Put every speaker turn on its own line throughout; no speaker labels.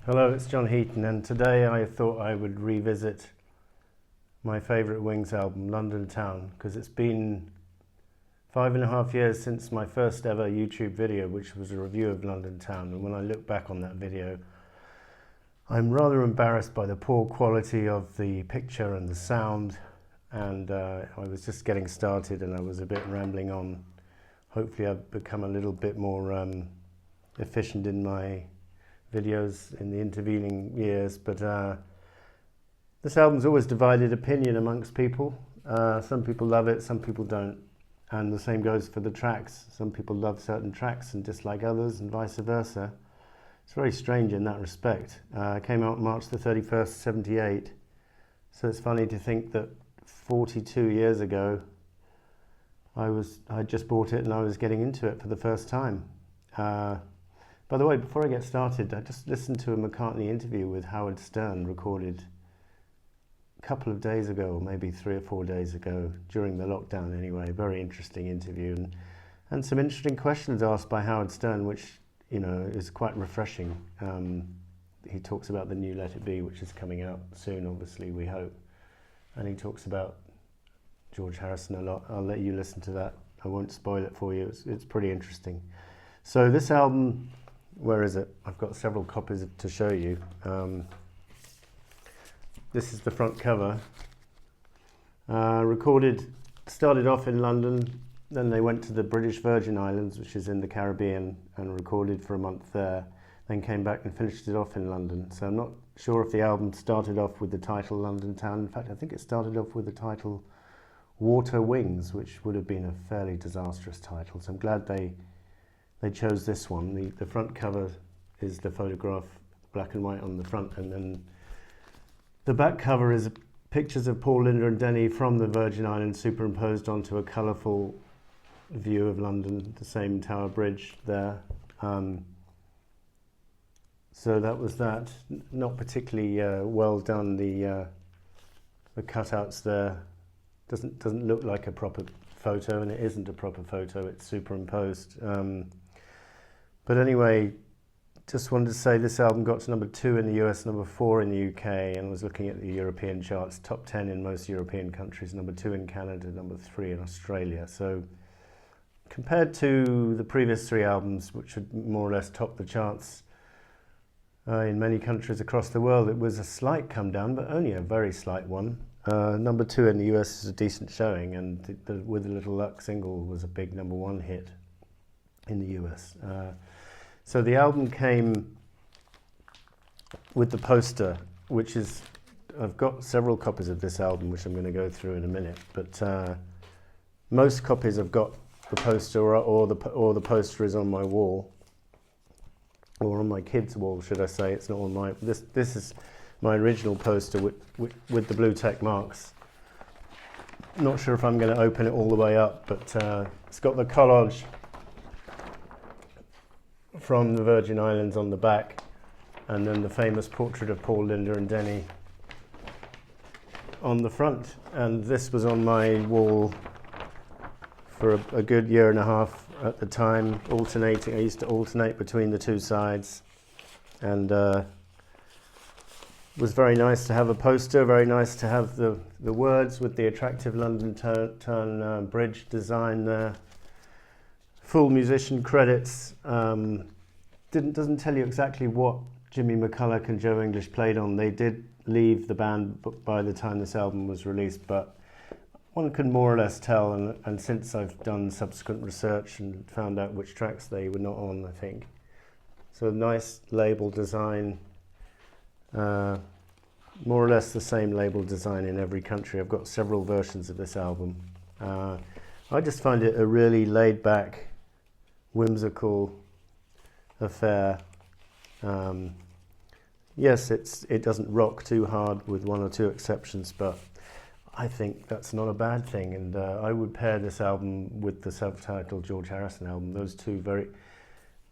Hello, it's John Heaton, and today I thought I would revisit my favourite Wings album, London Town, because it's been 5.5 years since my first ever YouTube video, which was a review of London Town. And when I look back on that video, I'm rather embarrassed by the poor quality of the picture and the sound, and I was just getting started and I was a bit rambling on. Hopefully I've become a little bit more efficient in my videos in the intervening years, but this album's always divided opinion amongst people. Some people love it, some people don't, and the same goes for the tracks. Some people love certain tracks and dislike others, and vice versa. It's very strange in that respect. It came out March the 31st, 78, so it's funny to think that 42 years ago I just bought it and I was getting into it for the first time. By the way, before I get started, I just listened to a McCartney interview with Howard Stern, recorded a couple of days ago, or maybe 3 or 4 days ago, during the lockdown anyway. Very interesting interview, and some interesting questions asked by Howard Stern, which, you know, is quite refreshing. He talks about the new Let It Be, which is coming out soon, obviously, we hope. And he talks about George Harrison a lot. I'll let you listen to that. I won't spoil it for you. It's pretty interesting. So this album, where is it? I've got several copies to show you. This is the front cover. Started off in London, then they went to the British Virgin Islands, which is in the Caribbean, and recorded for a month there, then came back and finished it off in London. So I'm not sure if the album started off with the title London Town. In fact, I think it started off with the title Water Wings, which would have been a fairly disastrous title. So I'm glad they chose this one. The front cover is the photograph, black and white on the front, and then the back cover is pictures of Paul, Linda and Denny from the Virgin Islands superimposed onto a colourful view of London, the same Tower Bridge there. So that was that. Not particularly well done, the cutouts there. Doesn't look like a proper photo, and it isn't a proper photo, it's superimposed. But anyway, just wanted to say this album got to number 2 in the US, number 4 in the UK, and was looking at the European charts, top 10 in most European countries, number 2 in Canada, number 3 in Australia. So compared to the previous 3 albums, which had more or less topped the charts in many countries across the world, it was a slight come down, but only a very slight one. Number 2 in the US is a decent showing, and With a Little Luck single was a big number 1 hit in the US. So the album came with the poster, which is, I've got several copies of this album, which I'm going to go through in a minute, but most copies have got the poster, or the poster is on my wall, or on my kids' wall, should I say. It's not on my, this is my original poster with the blue check marks. Not sure if I'm going to open it all the way up, but it's got the collage from the Virgin Islands on the back, and then the famous portrait of Paul, Linda and Denny on the front. And this was on my wall for a good 1.5 years at the time, alternating. I used to alternate between the 2 sides, and was very nice to have a poster, very nice to have the words with the attractive London Town bridge design there. Full musician credits. Doesn't tell you exactly what Jimmy McCulloch and Joe English played on. They did leave the band by the time this album was released, but one could more or less tell, and since I've done subsequent research and found out which tracks they were not on, I think. So nice label design, more or less the same label design in every country. I've got several versions of this album. I just find it a really laid-back, whimsical affair. Yes, it doesn't rock too hard, with 1 or 2 exceptions, but I think that's not a bad thing, and I would pair this album with the self-titled George Harrison album. Those two very,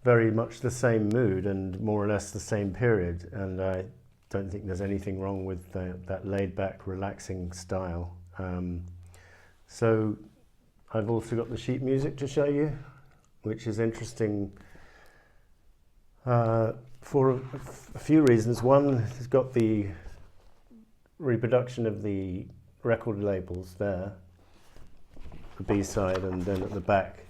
very much the same mood and more or less the same period, and I don't think there's anything wrong with that laid-back, relaxing style. So I've also got the sheet music to show you, which is interesting. for a few reasons. One, it's got the reproduction of the record labels there, the B-side, and then at the back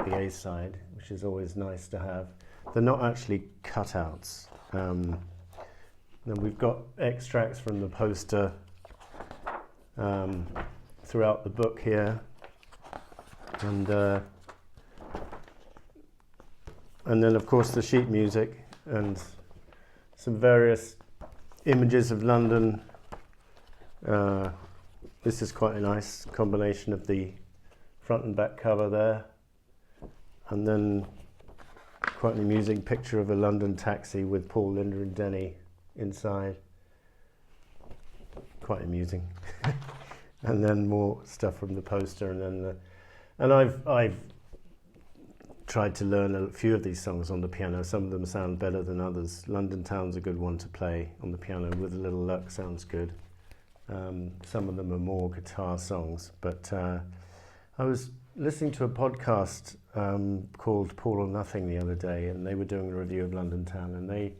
the A-side, which is always nice to have. They're not actually cutouts. Then we've got extracts from the poster throughout the book here, and then of course the sheet music and some various images of London. This is quite a nice combination of the front and back cover there, and then quite an amusing picture of a London taxi with Paul, Linda and Denny inside. Quite amusing. And then more stuff from the poster, and then and I've tried to learn a few of these songs on the piano. Some of them sound better than others. London Town's a good one to play on the piano with a little luck, sounds good. Some of them are more guitar songs, but I was listening to a podcast called Paul or Nothing the other day, and they were doing a review of London Town, and they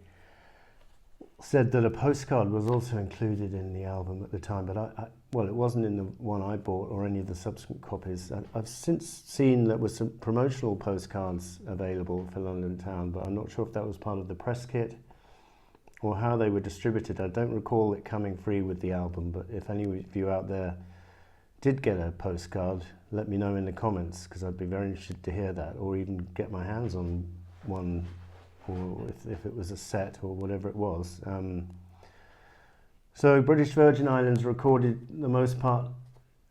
said that a postcard was also included in the album at the time, but well, it wasn't in the one I bought or any of the subsequent copies. I've since seen that was some promotional postcards available for London Town, but I'm not sure if that was part of the press kit or how they were distributed. I don't recall it coming free with the album, but if any of you out there did get a postcard, let me know in the comments, because I'd be very interested to hear that, or even get my hands on one, or if it was a set or whatever it was. So British Virgin Islands recorded the most part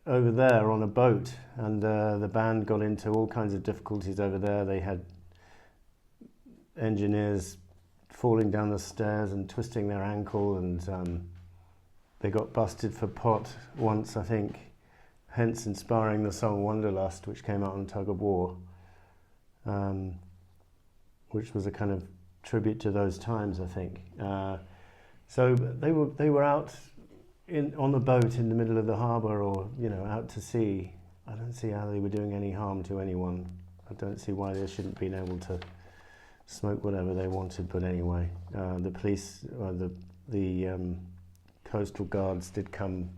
over there on a boat, and the band got into all kinds of difficulties over there. They had engineers falling down the stairs and twisting their ankle, and they got busted for pot once, I think, hence inspiring the song Wanderlust, which came out on Tug of War, which was a kind of tribute to those times, I think. So they were out on the boat in the middle of the harbour, or out to sea. I don't see how they were doing any harm to anyone. I don't see why they shouldn't have been able to smoke whatever they wanted. But anyway, the police, the coastal guards did come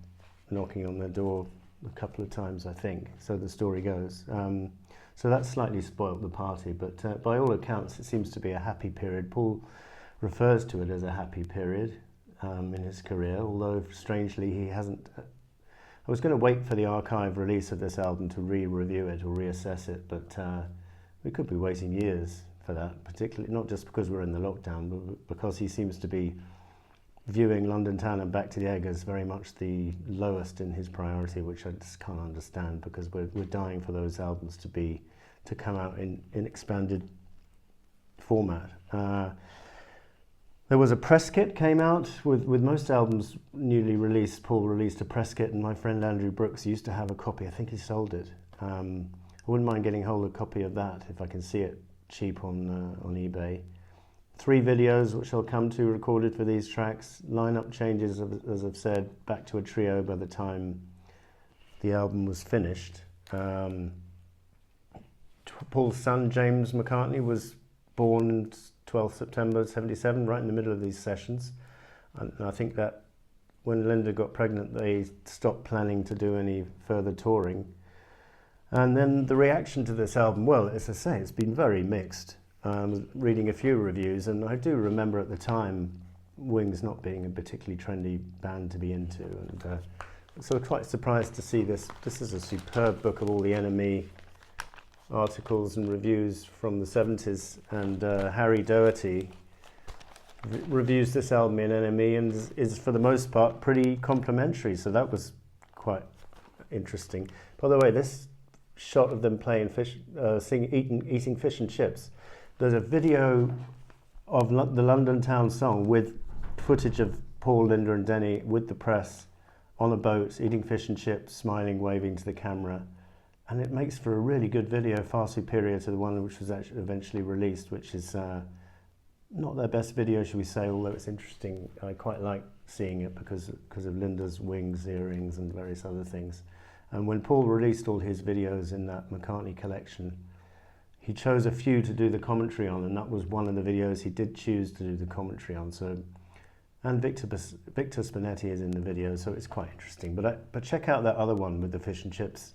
knocking on their door a couple of times, I think. So the story goes. So that slightly spoilt the party, but by all accounts, it seems to be a happy period. Paul refers to it as a happy period in his career, although strangely he hasn't. I was going to wait for the archive release of this album to re-review it or reassess it, but we could be waiting years for that, particularly not just because we're in the lockdown, but because he seems to be viewing London Town and Back to the Egg as very much the lowest in his priority, which I just can't understand, because we're dying for those albums to come out in expanded format. There was a press kit came out with most albums newly released. Paul released a press kit, and my friend Andrew Brooks used to have a copy. I think he sold it. I wouldn't mind getting hold of a copy of that if I can see it cheap on eBay. 3 videos, which I'll come to, recorded for these tracks. Lineup changes, as I've said, back to a trio by the time the album was finished. Paul's son, James McCartney, was born 12th September 77, right in the middle of these sessions. And I think that when Linda got pregnant, they stopped planning to do any further touring. And then the reaction to this album, well, as I say, it's been very mixed. Reading a few reviews, and I do remember at the time Wings not being a particularly trendy band to be into, and so quite surprised to see this. This is a superb book of all the NME articles and reviews from the 70s, and Harry Doherty reviews this album in NME and is for the most part pretty complimentary, so that was quite interesting. By the way, this shot of them playing fish, eating fish and chips, there's a video of the London Town song with footage of Paul, Linda and Denny with the press on a boat, eating fish and chips, smiling, waving to the camera. And it makes for a really good video, far superior to the one which was actually eventually released, which is not their best video, shall we say, although it's interesting. I quite like seeing it because of Linda's wings, earrings and various other things. And when Paul released all his videos in that McCartney collection, he chose a few to do the commentary on, and that was one of the videos he did choose to do the commentary on. So, and Victor Spinetti is in the video, so it's quite interesting. But check out that other one with the fish and chips.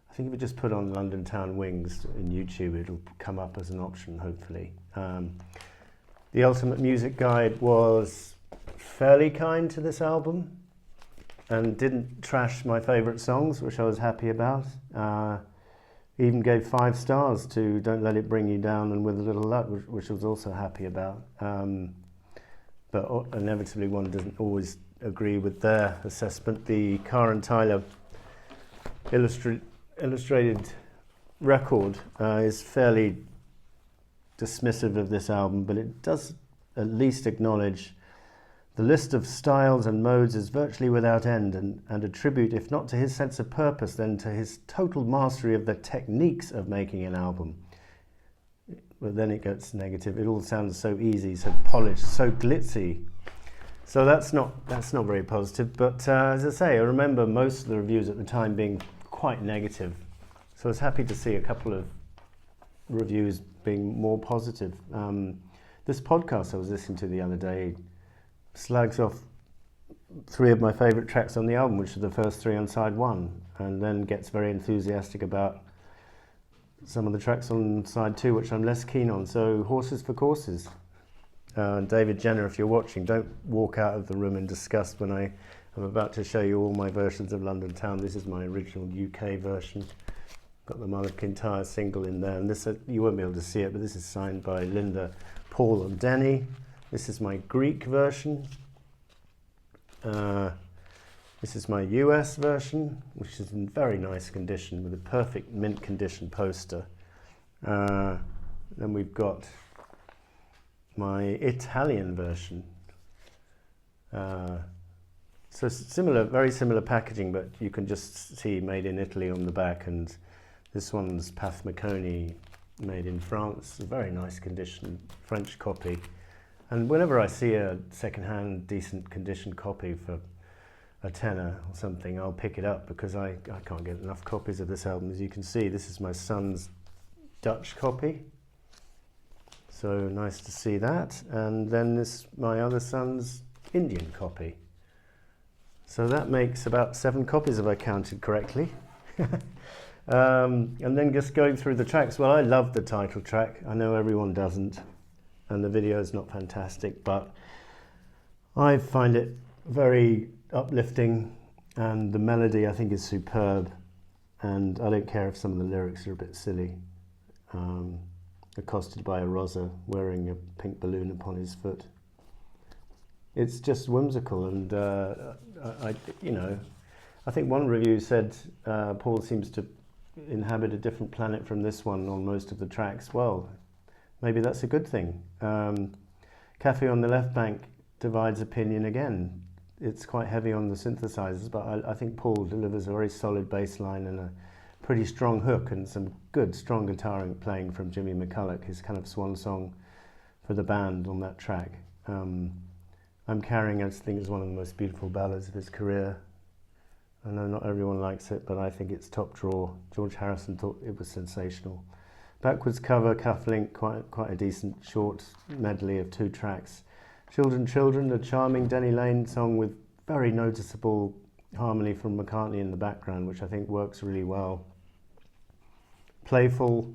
I think if you just put on London Town Wings in YouTube, it'll come up as an option, hopefully. The Ultimate Music Guide was fairly kind to this album and didn't trash my favourite songs, which I was happy about. Even gave 5 stars to Don't Let It Bring You Down and With a Little Luck, which I was also happy about. But inevitably one doesn't always agree with their assessment. The Carr and Tyler illustrated record is fairly dismissive of this album, but it does at least acknowledge the list of styles and modes is virtually without end, and a tribute, if not to his sense of purpose, then to his total mastery of the techniques of making an album. But then it gets negative. It all sounds so easy, so polished, so glitzy. So that's not very positive. But as I say, I remember most of the reviews at the time being quite negative. So I was happy to see a couple of reviews being more positive. This podcast I was listening to the other day slags off 3 of my favourite tracks on the album, which are the first 3 on side 1, and then gets very enthusiastic about some of the tracks on side 2, which I'm less keen on. So horses for courses. David Jenner, if you're watching, don't walk out of the room in disgust when I'm about to show you all my versions of London Town. This is my original UK version. Got the Mull of Kintyre single in there, and this you won't be able to see it, but this is signed by Linda, Paul and Denny. This is my Greek version. This is my US version, which is in very nice condition with a perfect mint condition poster. Then we've got my Italian version. So similar, very similar packaging, but you can just see made in Italy on the back, and this one's Pathmacone, made in France. A very nice condition, French copy. And whenever I see a second-hand, decent condition copy for a tenner or something, I'll pick it up, because I can't get enough copies of this album. As you can see, this is my son's Dutch copy. So nice to see that. And then this my other son's Indian copy. So that makes about 7 copies if I counted correctly. And then just going through the tracks. Well, I love the title track. I know everyone doesn't, and the video is not fantastic, but I find it very uplifting, and the melody I think is superb, and I don't care if some of the lyrics are a bit silly. Accosted by a Rosa wearing a pink balloon upon his foot. It's just whimsical, and I think one review said Paul seems to inhabit a different planet from this one on most of the tracks. Well, maybe that's a good thing. Cafe on the Left Bank divides opinion again. It's quite heavy on the synthesizers, but I think Paul delivers a very solid bass line and a pretty strong hook, and some good strong guitar playing from Jimmy McCulloch, his kind of swan song for the band on that track. I'm Carrying, I think, is one of the most beautiful ballads of his career. I know not everyone likes it, but I think it's top drawer. George Harrison thought it was sensational. Backwards Cover, Cufflink, quite a decent short medley of 2 tracks. Children, Children, a charming Denny Lane song with very noticeable harmony from McCartney in the background, which I think works really well. Playful,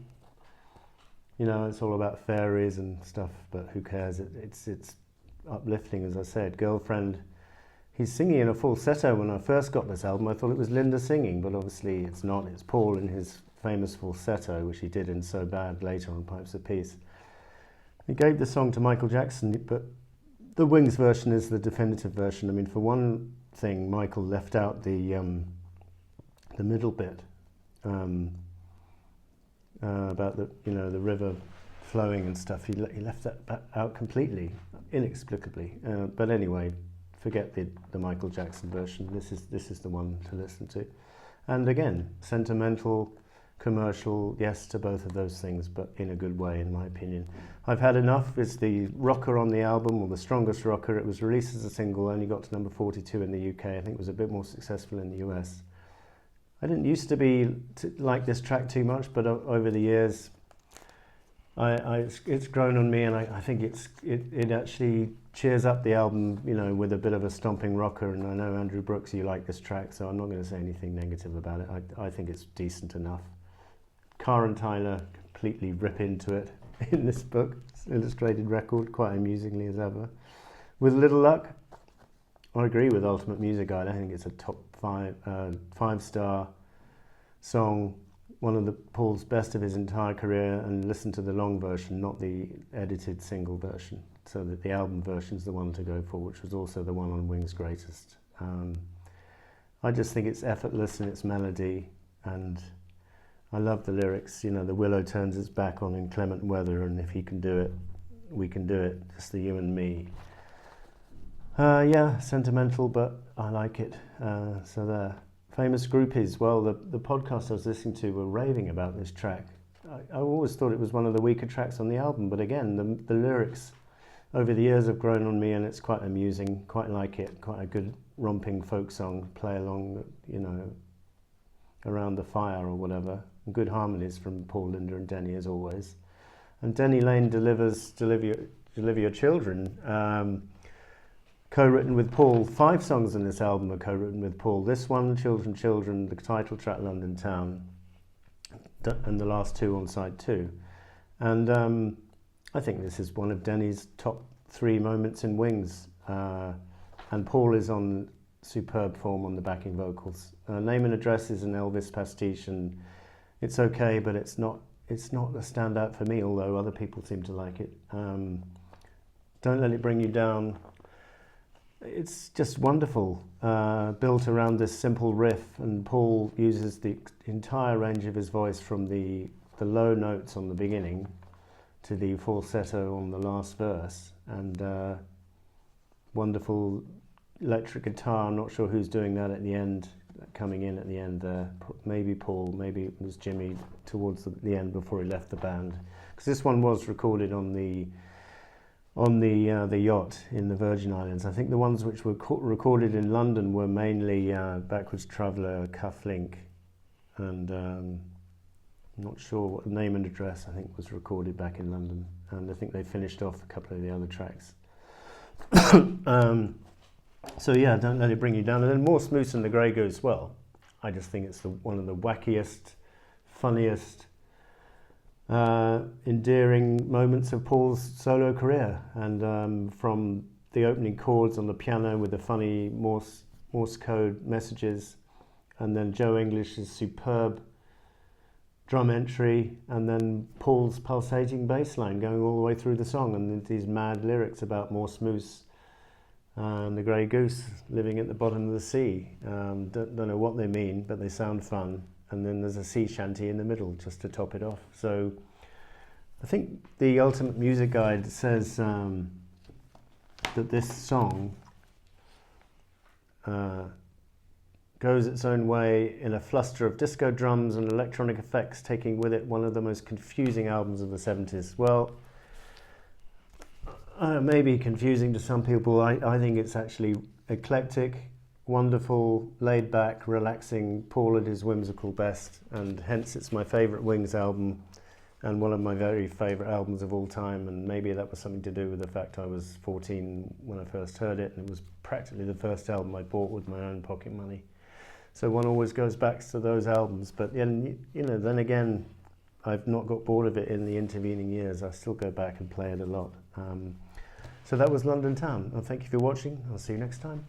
it's all about fairies and stuff, but who cares? It's uplifting, as I said. Girlfriend, he's singing in a falsetto. When I first got this album, I thought it was Linda singing, but obviously it's not. It's Paul in his famous falsetto, which he did in So Bad later on Pipes of Peace. He gave the song to Michael Jackson, but the Wings version is the definitive version. I mean, for one thing, Michael left out the middle bit about the river flowing and stuff. He left that out completely, inexplicably. But anyway, forget the Michael Jackson version. This is the one to listen to. And again, sentimental, commercial, yes to both of those things, but in a good way, in my opinion. I've Had Enough is the rocker on the album, or the strongest rocker. It was released as a single, only got to number 42 in the UK. I think it was a bit more successful in the US. I didn't used to like this track too much, but over the years, it's grown on me, and I think it actually cheers up the album, you know, with a bit of a stomping rocker. And I know, Andrew Brooks, you like this track, so I'm not going to say anything negative about it. I think it's decent enough. Carr and Tyler completely rip into it in this book. It's an illustrated record, quite amusingly as ever. With little luck, I agree with Ultimate Music Guide. I think it's a top five-star song, one of Paul's best of his entire career, and listen to the long version, not the edited single version, so that the album version's the one to go for, which was also the one on Wings' Greatest. I just think it's effortless in its melody, and I love the lyrics. You know, the willow turns its back on inclement weather, and if he can do it, we can do it, just the you and me. Yeah, sentimental, but I like it. So there. Famous Groupies. Well, the podcast I was listening to were raving about this track. I always thought it was one of the weaker tracks on the album, but again, the lyrics over the years have grown on me, and it's quite amusing, quite like it, quite a good romping folk song, play along, you know, around the fire or whatever. And good harmonies from Paul, Linda and Denny as always. And Denny Lane Deliver Your Children, co-written with Paul. 5 songs in this album are co-written with Paul. This one, Children, the title track, London Town, and the last 2 on side 2. And I think this is one of Denny's top 3 moments in Wings. And Paul is on superb form on the backing vocals. Name and Address is an Elvis pastiche, and it's okay, but it's not a standout for me, although other people seem to like it. Don't Let It Bring You Down. It's just wonderful, built around this simple riff, and Paul uses the entire range of his voice from the low notes on the beginning to the falsetto on the last verse, and wonderful electric guitar. I'm not sure who's doing that at the end, coming in at the end there. Maybe Paul, maybe it was Jimmy towards the end before he left the band, because this one was recorded on the yacht in the Virgin Islands. I think the ones which were recorded in London were mainly Backwards Traveller, Cufflink, and I'm not sure what Name and Address, I think, was recorded back in London, and I think they finished off a couple of the other tracks. So yeah, Don't Let It Bring You Down, and then More Smooth Than the Grey Goose. Well, I just think it's one of the wackiest, funniest, endearing moments of Paul's solo career, and from the opening chords on the piano with the funny Morse code messages, and then Joe English's superb drum entry, and then Paul's pulsating bass line going all the way through the song, and these mad lyrics about Morse Moose and the grey goose living at the bottom of the sea. Don't know what they mean, but they sound fun. And then there's a sea shanty in the middle just to top it off. So I think the Ultimate Music Guide says that this song goes its own way in a fluster of disco drums and electronic effects, taking with it one of the most confusing albums of the 70s. Well, maybe confusing to some people. I think it's actually eclectic, wonderful, laid back, relaxing, Paul at his whimsical best, and hence it's my favourite Wings album and one of my very favourite albums of all time. And maybe that was something to do with the fact I was 14 when I first heard it, and it was practically the first album I bought with my own pocket money. So one always goes back to those albums. But then, then again, I've not got bored of it in the intervening years. I still go back and play it a lot. So that was London Town. Well, thank you for watching. I'll see you next time.